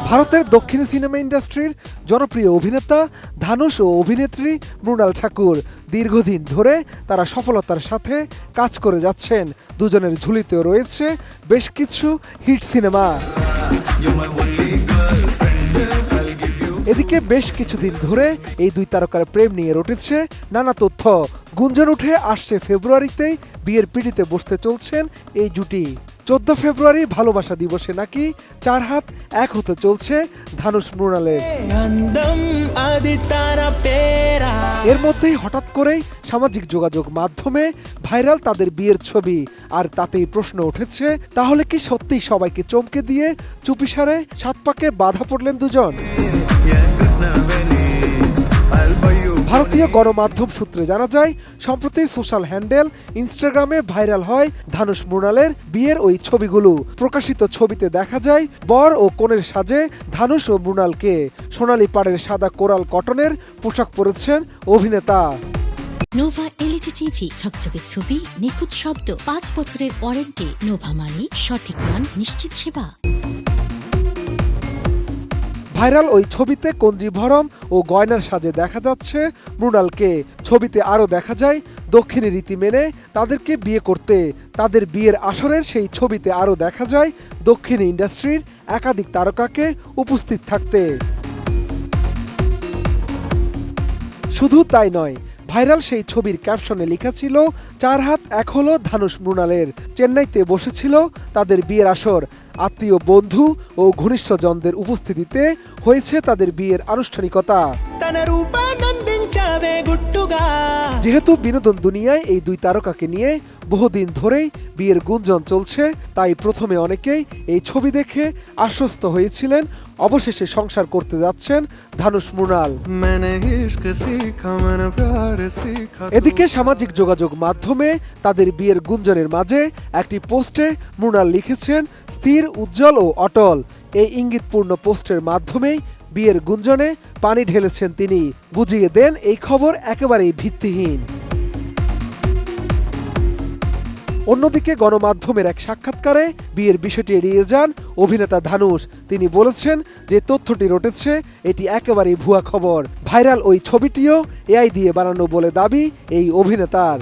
ভারতের দক্ষিণী সিনেমা ইন্ডাস্ট্রির জনপ্রিয় অভিনেতা ধানুষ ও অভিনেত্রী মৃণাল ঠাকুর দীর্ঘদিন ধরে তারা সফলতার সাথে কাজ করে যাচ্ছেন। দুজনের ঝুলিতেও রয়েছে বেশ কিছু হিট সিনেমা। এদিকে বেশ কিছুদিন ধরে এই দুই তারকার প্রেম নিয়ে রটেছে নানা তথ্য। গুঞ্জন উঠে আসছে ফেব্রুয়ারিতেই বিয়ের পিঁড়িতে বসতে চলছেন এই জুটি। 14 ফেব্রুয়ারি ভালোবাসা দিবসে নাকি 4 হাত এক হতে চলছে ধানুষ মৃণালের। এর মধ্যেই হঠাৎ করেই সামাজিক যোগাযোগ মাধ্যমে ভাইরাল তাদের বিয়ের ছবি। আর তাতেই প্রশ্ন উঠেছে, তাহলে কি সত্যিই সবাইকে চমকে দিয়ে চুপিসারে 7 পাকে বাধা পড়লেন দুজন? ভারতীয় গণমাধ্যম সূত্রে জানা যায়, সম্প্রতি সোশ্যাল হ্যান্ডেল ইনস্টাগ্রামে ভাইরাল হয় ধানুষ মৃণালের বিয়ের ওই ছবিগুলো। প্রকাশিত ছবিতে দেখা যায় বর ও কনের সাজে ধানুষ ও মৃণালকে। সোনালী পাড়ের সাদা কোরাল কটনের পোশাক পরেছেন অভিনেতা। নোভা এলইডি টিভি, ঝকঝকে ছবি, নিখুঁত শব্দ, 5 বছরের ওয়ারেন্টি। নোভা মানে সঠিক মান, নিশ্চিত সেবা। ভাইরাল ওই ছবিতে কঞ্জিভরম ও গয়নার সাজে দেখা যাচ্ছে মৃণালকে। ছবিতে আরও দেখা যায় দক্ষিণী রীতি মেনে তাদেরকে বিয়ে করতে। তাদের বিয়ের আসরের সেই ছবিতে আরও দেখা যায় দক্ষিণী ইন্ডাস্ট্রির একাধিক তারকাকে উপস্থিত থাকতে। শুধু তাই নয়, ভাইরাল সেই ছবির ক্যাপশনে লেখা ছিল 4 হাত এক হলো ধানুষ মৃণালের। চেন্নাইতে বসেছিল তাদের বিয়ের আসর। আত্মীয়, বন্ধু ও ঘনিষ্ঠজনদের উপস্থিতিতে হয়েছে তাদের বিয়ের আনুষ্ঠানিকতা। যেহেতু বিনোদন দুনিয়ায় এই দুই তারকাকে নিয়ে বহুদিন ধরেই বিয়ের গুঞ্জন চলছে, তাই প্রথমে অনেকেই এই ছবি দেখে আশ্বস্ত হয়েছিলেন অবশেষে সংসার করতে যাচ্ছেন ধানুষ মৃণাল। এদিকে সামাজিক যোগাযোগ মাধ্যমে তাদের বিয়ের গুঞ্জনের মাঝে একটি পোস্টে মৃণাল লিখেছেন, স্থির, উজ্জ্বল ও অটল। এই ইঙ্গিতপূর্ণ পোস্টের মাধ্যমেই বিয়ের গুঞ্জনে পানি ঢেলেছেন তিনি। বুঝিয়ে দেন এই খবর একেবারেই ভিত্তিহীন। অন্যদিকে গণমাধ্যমের এক সাক্ষাৎকারে বিয়ের বিষয়টি এড়িয়ে যান অভিনেতা ধানুষ। তিনি বলেছেন যে তথ্যটি রটেছে এটি একেবারেই ভুয়া খবর। ভাইরাল ওই ছবিটিও এআই দিয়ে বানানো বলে দাবি এই অভিনেতার।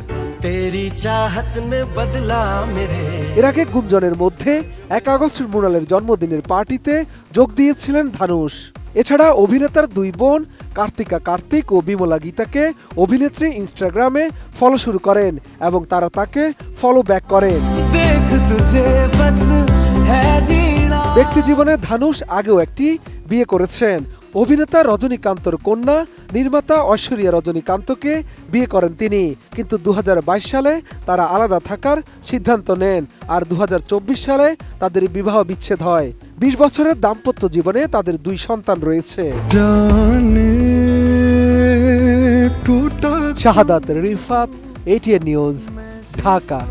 এর আগে গুঞ্জনের মধ্যে 1 আগস্ট মৃণালের জন্মদিনের পার্টিতে যোগ দিয়েছিলেন ধানুষ। এছাড়া অভিনেতার 2 বোন কার্তিক ও বিমলা গীতাকে অভিনেত্রী ইনস্টাগ্রামে ফলো শুরু করেন এবং তারা তাকে ফলো ব্যাক করেন। ব্যক্তি জীবনে ধানুষ আগেও একটি বিয়ে করেছেন। অভিনেতা রজনীকান্তর কন্যা নির্মাতা ঐশ্বরিয়া রজনীকান্তকে বিয়ে করেন তিনি। কিন্তু 2022 সালে তারা আলাদা থাকার সিদ্ধান্ত নেন। আর 2024 সালে তাদের বিবাহ বিচ্ছেদ হয়। 20 বছরের দাম্পত্য জীবনে তাদের 2 সন্তান রয়েছে। শাহাদাত রিফাত, ATN নিউজ, ঢাকা।